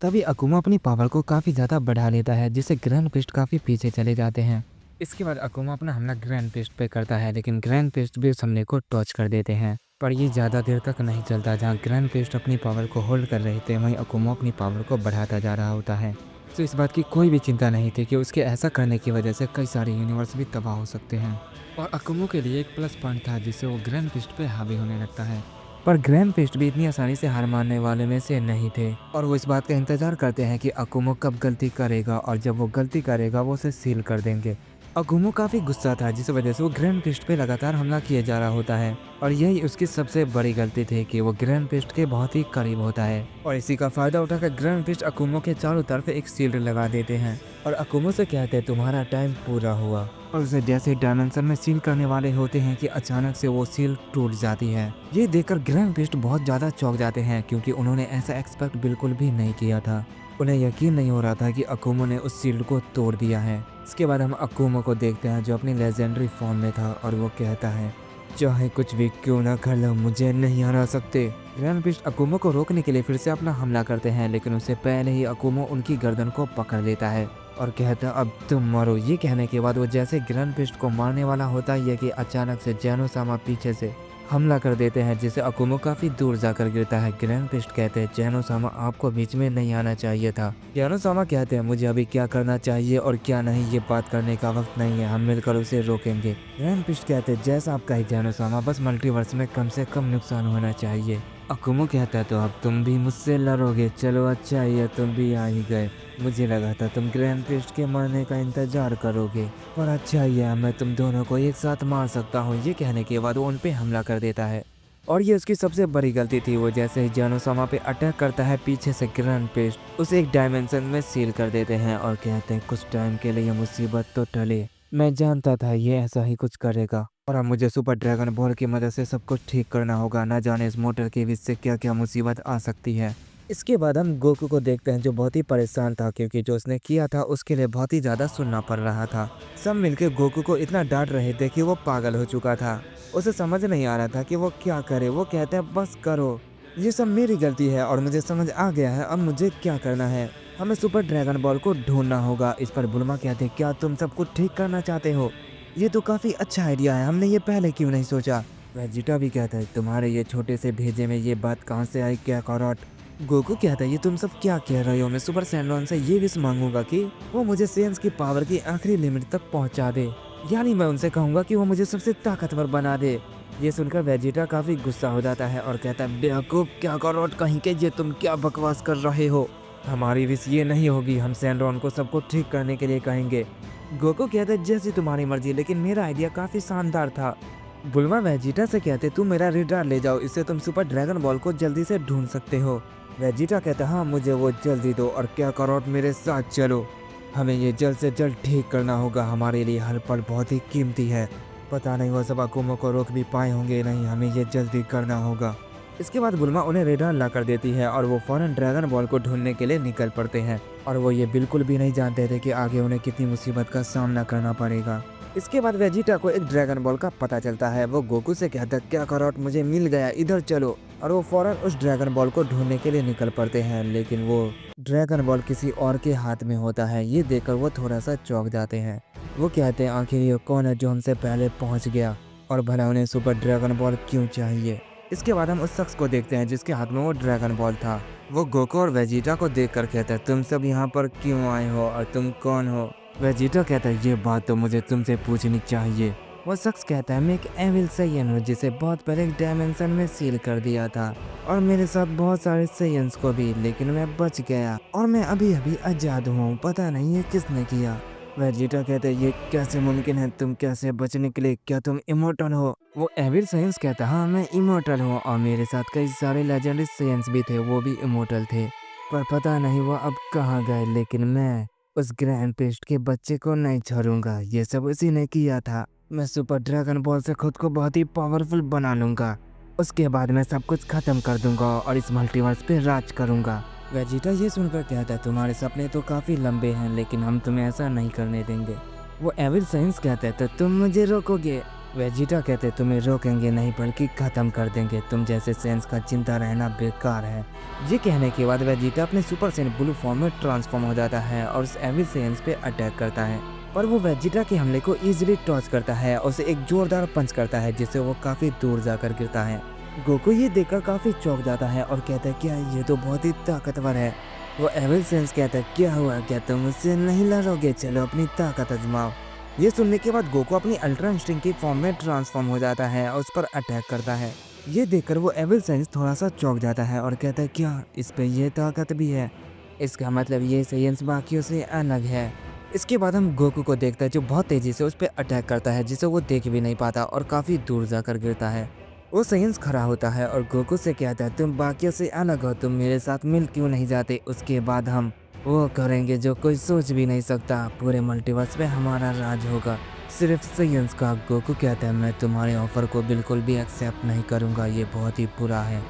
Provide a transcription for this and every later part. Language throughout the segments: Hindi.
तभी अकुमा अपनी पावर को काफ़ी ज़्यादा बढ़ा लेता है, जिससे ग्रैंड पेस्ट काफ़ी पीछे चले जाते हैं। इसके बाद अकुमा अपना हमला ग्रैंड पेस्ट पे करता है, लेकिन ग्रैंड पेस्ट भी उस हमले को टॉच कर देते हैं। पर ये ज़्यादा देर तक नहीं चलता। जहाँ ग्रैंड पेस्ट अपनी पावर को होल्ड कर रहे थे, वहीं अकुमा अपनी पावर को बढ़ाता जा रहा होता है। तो इस बात की कोई भी चिंता नहीं थी कि उसके ऐसा करने की वजह से कई सारे यूनिवर्स भी तबाह हो सकते हैं। और अकुमो के लिए एक प्लस पॉइंट था, जिससे वो ग्रैंड पेस्ट पे हावी होने लगता है। पर ग्रैंड पेस्ट भी इतनी आसानी से हार मानने वाले में से नहीं थे, और वो इस बात का इंतजार करते हैं कि अकुमो कब गलती करेगा, और जब वो गलती करेगा वो उसे सील कर देंगे। अकुमो काफ़ी गुस्सा था, जिस वजह से वो ग्रैंड पेस्ट पे लगातार हमला किया जा रहा होता है, और यही उसकी सबसे बड़ी गलती थी कि वो ग्रैंड पेस्ट के बहुत ही करीब होता है। और इसी का फायदा उठाकर ग्रैंड पेस्ट अकुमो के चारों तरफ एक शील्ड लगा देते हैं, और अकुमो से कहते हैं तुम्हारा टाइम पूरा हुआ। और उसे जैसे डायमेंशन में सील करने वाले होते हैं कि अचानक से वो सील टूट जाती है। ये देखकर ग्रैंड पेस्ट बहुत ज़्यादा चौंक जाते हैं, क्योंकि उन्होंने ऐसा एक्सपेक्ट बिल्कुल भी नहीं किया था। उन्हें यकीन नहीं हो रहा था कि अकुमो ने उस शील्ड को तोड़ दिया है। इसके बाद हम अकुमो को देखते हैं, जो अपनी लेजेंडरी फॉर्म में था, और वो कहता है चाहे कुछ भी क्यों ना कर लो, मुझे नहीं हरा सकते। ग्रैंड पेस्ट अकुमो को रोकने के लिए फिर से अपना हमला करते हैं, लेकिन उससे पहले ही अकुमो उनकी गर्दन को पकड़ लेता है और कहता अब तुम मरो। ये कहने के बाद वो जैसे ग्रैंड पेस्ट को मारने वाला होता है कि अचानक से जैनो-सामा पीछे से हमला कर देते हैं, जिससे अकुमो काफी दूर जाकर गिरता है। ग्रैंड पेस्ट कहते हैं जैनो-सामा आपको बीच में नहीं आना चाहिए था। जैनो-सामा कहते हैं मुझे अभी क्या करना चाहिए और क्या नहीं, ये बात करने का वक्त नहीं है, हम मिलकर उसे रोकेंगे। ग्रैंड पेस्ट कहते हैं जैसा आपका ही जैनो-सामा, बस मल्टीवर्स में कम से कम नुकसान होना चाहिए। अकुमो कहता है तो अब तुम भी मुझसे लड़ोगे, चलो अच्छा ही है तुम भी आ ही गए। मुझे लगा था तुम ग्रैंड पेस्ट के मरने का इंतजार करोगे, पर अच्छा ही है मैं तुम दोनों को एक साथ मार सकता हूँ। ये कहने के बाद वो उन पे हमला कर देता है, और ये उसकी सबसे बड़ी गलती थी। वो जैसे ही जैनो-सामा पे अटैक करता है, पीछे से ग्रैंड पेस्ट उसे एक डायमेंशन में सील कर देते हैं और कहते हैं कुछ टाइम के लिए मुसीबत तो टले। मैं जानता था ये ऐसा ही कुछ करेगा, और अब मुझे सुपर ड्रैगन बॉल की मदद से सब कुछ ठीक करना होगा। ना जाने इस मोटर के बीच से क्या क्या मुसीबत आ सकती है। इसके बाद हम गोकू को देखते हैं, जो बहुत ही परेशान था, क्योंकि जो उसने किया था उसके लिए बहुत ही ज़्यादा सुनना पड़ रहा था। सब मिलकर गोकू को इतना डांट रहे थे कि वो पागल हो चुका था। उसे समझ नहीं आ रहा था कि वो क्या करे। वो कहता है बस करो, ये सब मेरी गलती है और मुझे समझ आ गया है अब मुझे क्या करना है। हमें सुपर ड्रैगन बॉल को ढूंढना होगा। इस पर बुल्मा कहते हैं क्या तुम सब कुछ ठीक करना चाहते हो? ये तो काफ़ी अच्छा आइडिया है, हमने ये पहले क्यों नहीं सोचा? वेजिटा भी कहता है तुम्हारे ये छोटे से भेजे में ये बात कहाँ से आई क्या करोट? गोकू कहता है ये तुम सब क्या कह रहे हो? मैं सुपर सैंडरॉन से ये विश मांगूंगा कि वो मुझे सेंस की पावर की आखिरी लिमिट तक पहुंचा दे, यानी मैं उनसे कहूंगा कि वो मुझे सबसे ताकतवर बना दे। ये सुनकर वेजिटा काफी गुस्सा हो जाता है और कहता है बेवकूफ क्या करोट कहीं के, ये तुम क्या बकवास कर रहे हो? हमारी विश ये नहीं होगी, हम सैंडरॉन को सबको ठीक करने के लिए कहेंगे। गोकू कहता है जैसी तुम्हारी मर्जी, लेकिन मेरा आइडिया काफी शानदार था। बुल्मा वेजिटा से कहते तुम मेरा रेडार ले जाओ, इससे तुम सुपर ड्रैगन बॉल को जल्दी से ढूंढ सकते हो। वेजिटा कहता हाँ मुझे वो जल्दी दो, और क्या करोट मेरे साथ चलो, हमें ये जल्द से जल्द ठीक करना होगा, हमारे लिए हर पल बहुत ही कीमती है। पता नहीं वो सब अकुमो को रोक भी पाए होंगे नहीं, हमें ये जल्दी करना होगा। इसके बाद बुल्मा उन्हें रेडार ला कर देती है और वो फौरन ड्रैगन बॉल को ढूंढने के लिए निकल पड़ते हैं, और वो ये बिल्कुल भी नहीं जानते थे कि आगे उन्हें कितनी मुसीबत का सामना करना पड़ेगा। इसके बाद वेजिटा को एक ड्रैगन बॉल का पता चलता है। वो गोकू से कहता है क्या करोट मुझे मिल गया, इधर चलो, और वो फौरन उस ड्रैगन बॉल को ढूंढने के लिए निकल पड़ते हैं, लेकिन वो ड्रैगन बॉल किसी और के हाथ में होता है। ये देखकर वो थोड़ा सा चौंक जाते हैं। वो कहते हैं आखिर ये कौन है जो हमसे पहले पहुंच गया, और भला उन्हें सुपर ड्रैगन बॉल क्यों चाहिए? इसके बाद हम उस शख्स को देखते हैं जिसके हाथ में वो ड्रैगन बॉल था। वो गोकू और वेजिटा को देखकर कहता है तुम सब यहाँ पर क्यों आए हो और तुम कौन हो? वेजिटा कहता है ये बात तो मुझे तुमसे पूछनी चाहिए। वो शख्स कहता है मैं एक एविल सैयन हूँ, जिसे बहुत पहले एक डायमेंशन में सील कर दिया था, और मेरे साथ बहुत सारे सैयन्स को भी, लेकिन मैं बच गया और मैं अभी अभी आजाद हूँ, पता नहीं ये किसने किया। वेजिटा कहते हैं ये कैसे मुमकिन है, तुम कैसे बच निकले, क्या तुम इमोर्टल हो? वो एविल साइंस कहता है हाँ मैं इमोर्टल हूँ, और मेरे साथ कई सारे लेजेंडरी साइंस भी थे, वो भी इमोर्टल थे, पर पता नहीं वो अब कहाँ गए। लेकिन मैं उस ग्रैंड पेस्ट के बच्चे को नहीं छोड़ूंगा, ये सब उसी ने किया था। मैं सुपर ड्रैगन बॉल से खुद को बहुत ही पावरफुल बना लूंगा, उसके बाद मैं सब कुछ खत्म कर दूंगा और इस मल्टीवर्स पे राज करूंगा। वेजिटा ये सुनकर कहता है तुम्हारे सपने तो काफी लंबे हैं, लेकिन हम तुम्हें ऐसा नहीं करने देंगे। वो एविल साइंस कहता है तो तुम मुझे रोकोगे? वेजिटा कहते तुम्हें रोकेंगे नहीं बल्कि ख़त्म कर देंगे, तुम जैसे सेंस का जिंदा रहना बेकार है। ये कहने के बाद वेजिटा अपने सुपर सेन ब्लू फॉर्म में ट्रांसफॉर्म हो जाता है और उस एविल सेंस पे अटैक करता है, पर वो वेजिटा के हमले को इजीली टॉच करता है और उसे एक जोरदार पंच करता है जिससे वो काफ़ी दूर जाकर गिरता है। गोकू ये देखकर काफ़ी चौंक जाता है और कहता है क्या ये तो बहुत ही ताकतवर है। वो एविल सेंस कहता है क्या हुआ, क्या तुम मुझसे नहीं लड़ोगे, चलो अपनी ताकत आजमाओ। ये सुनने के बाद गोकू अपनी अल्ट्रा इंस्टिंक्टिव फॉर्म में ट्रांसफॉर्म हो जाता है और उस पर अटैक करता है। ये देखकर वो एविल सेंस थोड़ा सा चौंक जाता है और कहता है क्या इस पे ये ताकत भी है, इसका मतलब ये सेंस बाकियों से अलग है। इसके बाद हम गोकू को देखते हैं जो बहुत तेजी से उस पर अटैक करता है जिसे वो देख भी नहीं पाता और काफ़ी दूर जाकर गिरता है। वो सेंस खड़ा होता है और गोकू से कहता है तुम बाकियों से अलग हो, तुम मेरे साथ मिल क्यों नहीं जाते, उसके बाद हम वो करेंगे जो कोई सोच भी नहीं सकता, पूरे मल्टीवर्स में हमारा राज होगा, सिर्फ साइंस का। गोकू कहता है मैं तुम्हारे ऑफर को बिल्कुल भी एक्सेप्ट नहीं करूंगा, ये बहुत ही बुरा है,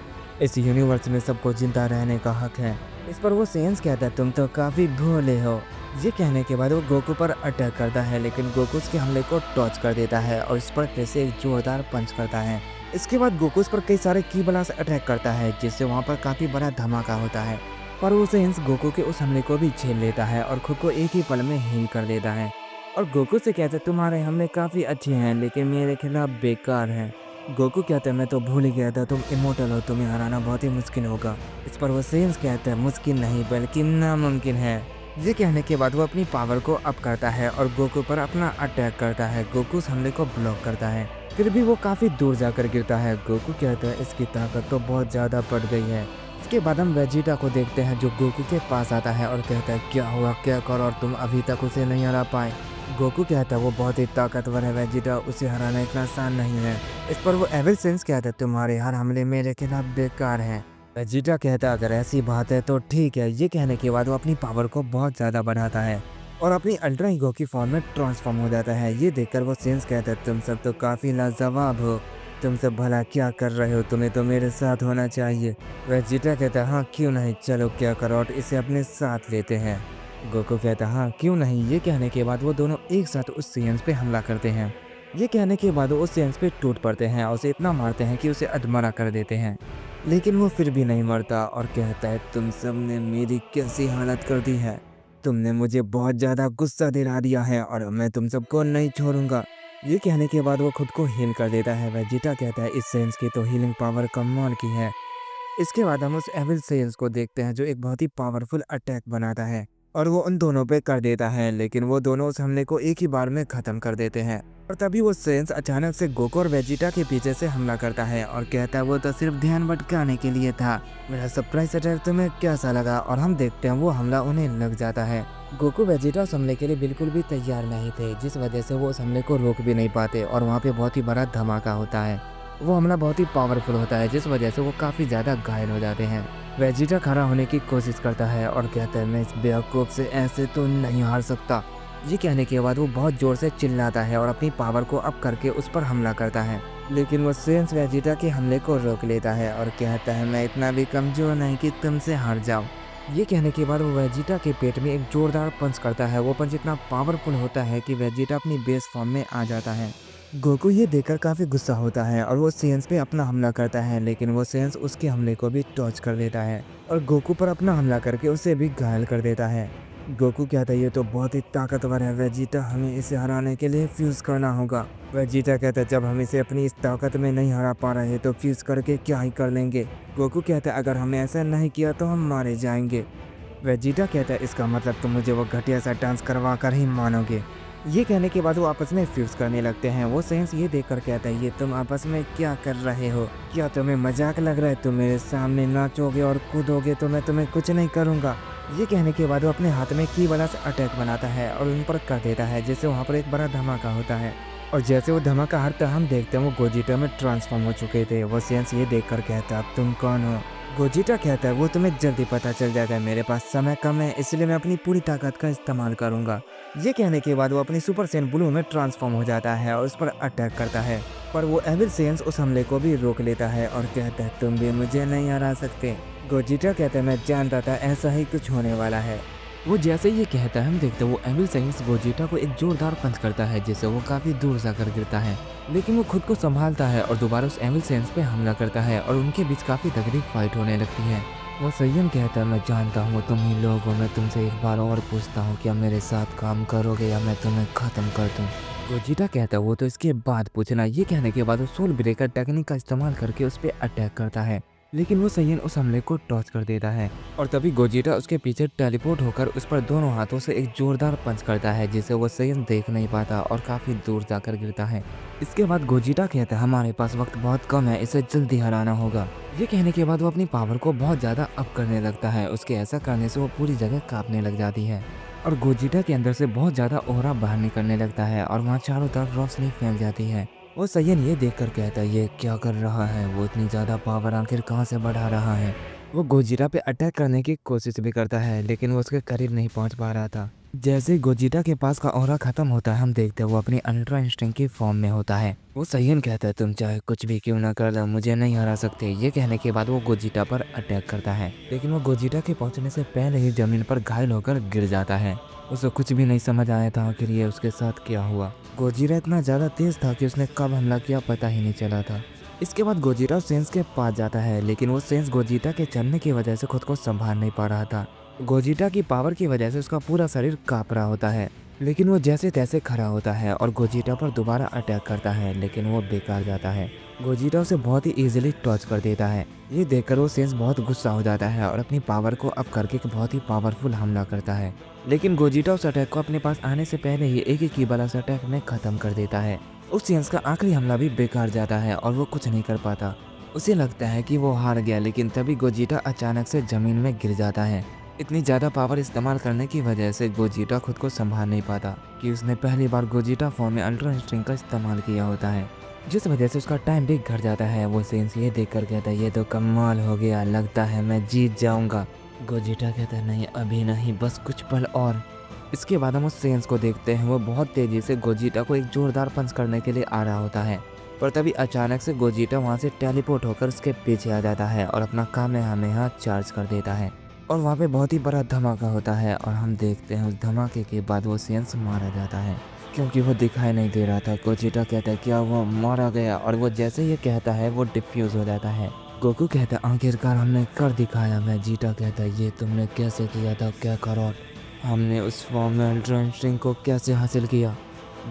इस यूनिवर्स में सबको जिंदा रहने का हक है। इस पर वो साइंस कहता है तुम तो काफ़ी भोले हो। ये कहने के बाद वो गोकू पर अटैक करता है लेकिन गोकू उसके हमले को टॉच कर देता है और इस पर फिर से एक जोरदार पंच करता है। इसके बाद गोकू उस पर कई सारे की ब्लास्ट अटैक करता है जिससे वहाँ पर काफ़ी बड़ा धमाका होता है, पर वो सेंस गोकू के उस हमले को भी झेल लेता है और खुद को एक ही पल में हील कर देता है और गोकू से कहता है तुम्हारे हमले काफ़ी अच्छे हैं लेकिन मेरे खिलाफ बेकार हैं। गोकू कहता है मैं तो भूल ही गया था तुम इमोर्टल हो, तुम्हें हराना बहुत ही मुश्किल होगा। इस पर वो सेंस कहता है मुश्किल नहीं बल्कि नामुमकिन है। ये कहने के बाद वो अपनी पावर को अप करता है और गोकू पर अपना अटैक करता है। गोकू उस हमले को ब्लॉक करता है, फिर भी वो काफ़ी दूर जाकर गिरता है। गोकू कहता है इसकी ताकत तो बहुत ज़्यादा बढ़ गई है। इसके बाद हम वेजिटा को देखते हैं जो गोकू के पास आता है और कहता है क्या हुआ, क्या करो और तुम अभी तक उसे नहीं हरा पाए। गोकू कहता है वो बहुत ही ताकतवर है वेजिटा, उसे हराना इतना आसान नहीं है। इस पर वो एविल सेंस कहता है तुम्हारे हर हमले मेरे खिलाफ बेकार हैं। वेजिटा कहता है अगर ऐसी बात है तो ठीक है। ये कहने के बाद वो अपनी पावर को बहुत ज़्यादा बढ़ाता है और अपनी अल्ट्रा ईगो की फॉर्म में ट्रांसफॉर्म हो जाता है। ये देखकर वो सेंस कहता है तुम सब तो काफ़ी लाजवाब हो, तुम सब भला क्या कर रहे हो, तुम्हें तो मेरे साथ होना चाहिए। वेजिटा कहता है हाँ क्यों नहीं, चलो क्या करो और इसे अपने साथ लेते हैं। गोकू कहता है हाँ क्यों नहीं। ये कहने के बाद वो दोनों एक साथ उस सेंस पे हमला करते हैं। ये कहने के बाद वो उस सेंस पे टूट पड़ते हैं और उसे इतना मारते हैं कि उसे अधमरा कर देते हैं, लेकिन वो फिर भी नहीं मरता और कहता है तुम सब ने मेरी कैसी हालत कर दी है, तुमने मुझे बहुत ज़्यादा गुस्सा दिला दिया है और मैं तुम सबको नहीं छोड़ूंगा। ये कहने के बाद वो खुद को हील कर देता है। वेजिटा कहता है इस सेंस की तो हीलिंग पावर कमाल की है। इसके बाद हम उस एविल सेंस को देखते हैं जो एक बहुत ही पावरफुल अटैक बनाता है और वो उन दोनों पे कर देता है, लेकिन वो दोनों उस हमले को एक ही बार में ख़त्म कर देते हैं। और तभी वो सेंस अचानक से गोकू और वेजिटा के पीछे से हमला करता है और कहता है वो तो सिर्फ ध्यान भटकाने के लिए था, मेरा सरप्राइज अटैक तुम्हें कैसा लगा। और हम देखते हैं वो हमला उन्हें लग जाता है। गोकू वेजिटा उस हमले के लिए बिल्कुल भी तैयार नहीं थे, जिस वजह से वो उस हमले को रोक भी नहीं पाते और वहाँ पे बहुत ही बड़ा धमाका होता है। वो हमला बहुत ही पावरफुल होता है जिस वजह से वो काफ़ी ज़्यादा घायल हो जाते हैं। वेजिटा खड़ा होने की कोशिश करता है और कहता है मैं इस बेवकूफ़ से ऐसे तो नहीं हार सकता। ये कहने के बाद वो बहुत ज़ोर से चिल्लाता है और अपनी पावर को अप करके उस पर हमला करता है, लेकिन वो सेंस वेजिटा के हमले को रोक लेता है और कहता है मैं इतना भी कमज़ोर नहीं कि तुमसे हार जाऊँ। ये कहने के बाद वो वेजिटा के पेट में एक जोरदार पंच करता है। वो पंच इतना पावरफुल होता है कि वेजिटा अपनी बेस फॉर्म में आ जाता है। गोकू ये देखकर काफ़ी गुस्सा होता है और वो सेंस पे अपना हमला करता है, लेकिन वो सेंस उसके हमले को भी टॉच कर देता है और गोकू पर अपना हमला करके उसे भी घायल कर देता है। गोकू कहता है ये तो बहुत ही ताकतवर है वेजिटा, हमें इसे हराने के लिए फ्यूज़ करना होगा। वेजिटा कहता है जब हम इसे अपनी इस ताकत में नहीं हरा पा रहे तो फ्यूज़ करके क्या ही कर लेंगे। गोकू कहता है अगर हमने ऐसा नहीं किया तो हम मारे जाएंगे। वेजिटा कहता है इसका मतलब तुम मुझे वो घटिया सा डांस करवा कर ही मानोगे। ये कहने के बाद वो आपस में फ्यूज़ करने लगते हैं। वो सेंस ये देखकर कहता है ये तुम आपस में क्या कर रहे हो, क्या तुम्हें मजाक लग रहा है, तुम मेरे सामने नाचोगे और कूदोगे तो मैं तुम्हें कुछ नहीं करूँगा। ये कहने के बाद वो अपने हाथ में की बड़ा सा अटैक बनाता है और उन पर कर देता है, जिससे वहाँ पर एक बड़ा धमाका होता है। और जैसे वो धमाका हटता हम देखते हैं वो गोजिटा में ट्रांसफॉर्म हो चुके थे। वो सेंस ये देखकर कहता है अब तुम कौन हो। गोजिटा कहता है वो तुम्हें जल्दी पता चल जाएगा, मेरे पास समय कम है इसलिए मैं अपनी पूरी ताकत का इस्तेमाल करूंगा। ये कहने के बाद वो अपनी सुपर सेन ब्लू में ट्रांसफॉर्म हो जाता है और उस पर अटैक करता है, पर वो एविल सेंस उस हमले को भी रोक लेता है और कहता है तुम भी मुझे नहीं हरा सकते। गोजिटा कहता है मैं जानता था ऐसा ही कुछ होने वाला है। वो जैसे ही ये कहता है हम देखते हैं वो एमिल सेयंस गोजिटा को एक जोरदार पंच करता है जिससे वो काफ़ी दूर जाकर गिरता है। लेकिन वो खुद को संभालता है और दोबारा उस एमिल सेयंस पे हमला करता है और उनके बीच काफ़ी तगड़ी फाइट होने लगती है। वो सय्यन कहता है मैं जानता हूँ तुम ही लोग हो, मैं तुमसे एक बार और पूछता हूँ क्या मेरे साथ काम करोगे या मैं तुम्हें ख़त्म कर दूँ। गोजिटा कहता है वो तो इसके बाद पूछना। ये कहने के बाद वो सोल ब्रेकर टेक्निक का इस्तेमाल करके उस पर अटैक करता है, लेकिन वो सय्यन उस हमले को टॉच कर देता है और तभी गोजिटा उसके पीछे टेलीपोर्ट होकर उस पर दोनों हाथों से एक जोरदार पंच करता है जिसे वो सय्यन देख नहीं पाता और काफ़ी दूर जाकर गिरता है। इसके बाद गोजिटा कहता है हमारे पास वक्त बहुत कम है, इसे जल्दी हराना होगा। ये कहने के बाद वो अपनी पावर को बहुत ज़्यादा अप करने लगता है। उसके ऐसा करने से वो पूरी जगह कांपने लग जाती है और गोजिटा के अंदर से बहुत ज़्यादा ऑरा बाहर निकलने लगता है और वहाँ चारों तरफ रोशनी फैल जाती है। वो सय्यन ये देखकर कहता है ये क्या कर रहा है, वो इतनी ज़्यादा पावर आखिर कहाँ से बढ़ा रहा है। वो गोजिटा पे अटैक करने की कोशिश भी करता है लेकिन वो उसके करीब नहीं पहुँच पा रहा था। जैसे ही गोजिटा के पास का ऑरा खत्म होता है हम देखते हैं वो अपनी अल्ट्रा इंस्टिंक्ट की फॉर्म में होता है। वो सय्यन कहता है तुम चाहे कुछ भी क्यों ना कर लो मुझे नहीं हरा सकते। ये कहने के बाद वो गोजिटा पर अटैक करता है लेकिन वो गोजिटा के पहुंचने से पहले ही जमीन पर घायल होकर गिर जाता है। उसे कुछ भी नहीं समझ आया था आखिर ये उसके साथ क्या हुआ। गोजिटा इतना ज़्यादा तेज था कि उसने कब हमला किया पता ही नहीं चला था। इसके बाद गोजिटा सेंस के पास जाता है लेकिन वो सेंस गोजिटा के चलने की वजह से खुद को संभाल नहीं पा रहा था। गोजिटा की पावर की वजह से उसका पूरा शरीर काँप रहा होता है लेकिन वो जैसे तैसे खड़ा होता है और गोजिटा पर दोबारा अटैक करता है लेकिन वो बेकार जाता है। गोजिटा उसे बहुत ही इजीली टॉच कर देता है। ये देखकर वो सेंस बहुत गुस्सा हो जाता है और अपनी पावर को अप करके एक बहुत ही पावरफुल हमला करता है लेकिन गोजिटा उस अटैक को अपने पास आने से पहले ही एक ही की बला से अटैक में ख़त्म कर देता है। उस सेंस का आखिरी हमला भी बेकार जाता है और वो कुछ नहीं कर पाता। उसे लगता है कि वो हार गया लेकिन तभी गोजिटा अचानक से ज़मीन में गिर जाता है। इतनी ज़्यादा पावर इस्तेमाल करने की वजह से गोजिटा खुद को संभाल नहीं पाता कि उसने पहली बार गोजिटा फॉर्म में अल्ट्रा इंस्टिंक्ट का इस्तेमाल किया होता है, जिस वजह से उसका टाइम भी घट जाता है। वो सेंस ये देखकर कहता है ये तो कमाल हो गया, लगता है मैं जीत जाऊंगा। गोजिटा कहता है नहीं अभी नहीं, बस कुछ पल और। इसके बाद हम उस सेंस को देखते हैं वो बहुत तेज़ी से गोजिटा को एक जोरदार पंच करने के लिए आ रहा होता है पर तभी अचानक से गोजिटा वहाँ से टेलीपोर्ट होकर उसके पीछे आ जाता है और अपना कामेहामेहा चार्ज कर देता है और वहाँ पे बहुत ही बड़ा धमाका होता है और हम देखते हैं उस धमाके के बाद वो सेंस मारा जाता है क्योंकि वो दिखाई नहीं दे रहा था। गोजिटा कहता है क्या वो मारा गया और वो जैसे ये कहता है वो डिफ्यूज़ हो जाता है। गोकू कहता है आखिरकार हमने कर दिखाया। वेजिटा कहता है ये तुमने कैसे किया था क्या करोट, हमने उस फॉर्म में अल्ट्रा इंस्टिंक्ट को कैसे हासिल किया।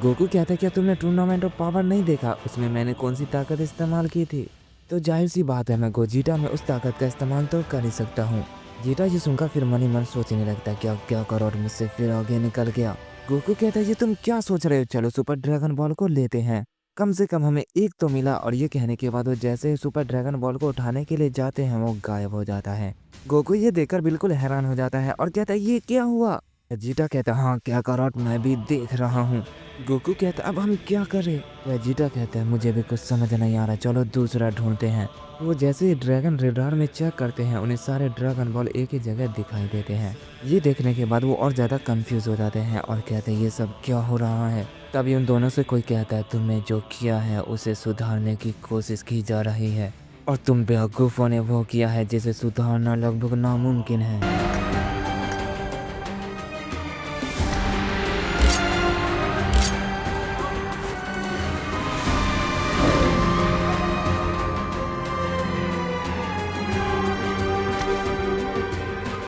गोकू कहता है क्या तुमने टूर्नामेंट ऑफ पावर नहीं देखा, उसमें मैंने कौन सी ताकत इस्तेमाल की थी। तो जाहिर सी बात है मैं गोजिटा में उस ताकत का इस्तेमाल तो कर ही सकता हूँ। जीटा ये सुनकर फिर मन ही मन सोचने लगता क्या क्या करोड़ मुझसे फिर आगे निकल गया। गोकू कहता है ये तुम क्या सोच रहे हो, चलो सुपर ड्रैगन बॉल को लेते हैं, कम से कम हमें एक तो मिला। और ये कहने के बाद वो जैसे ही सुपर ड्रैगन बॉल को उठाने के लिए जाते हैं वो गायब हो जाता है। गोकू ये देखकर बिल्कुल हैरान हो जाता है और कहता है ये क्या हुआ। वेजिटा कहता हाँ क्या करोट मैं भी देख रहा हूँ। गोकू कहता अब हम क्या करें। वेजिटा कहता है मुझे भी कुछ समझ नहीं आ रहा, चलो दूसरा ढूंढते हैं। वो जैसे ही ड्रैगन रेडार में चेक करते हैं उन्हें सारे ड्रैगन बॉल एक ही जगह दिखाई देते हैं। ये देखने के बाद वो और ज़्यादा कंफ्यूज हो जाते हैं और कहते हैं ये सब क्या हो रहा है। तभी उन दोनों से कोई कहता है तुमने जो किया है उसे सुधारने की कोशिश की जा रही है और तुम बेवकूफ़ों ने वो किया है जिसे सुधारना लगभग नामुमकिन है।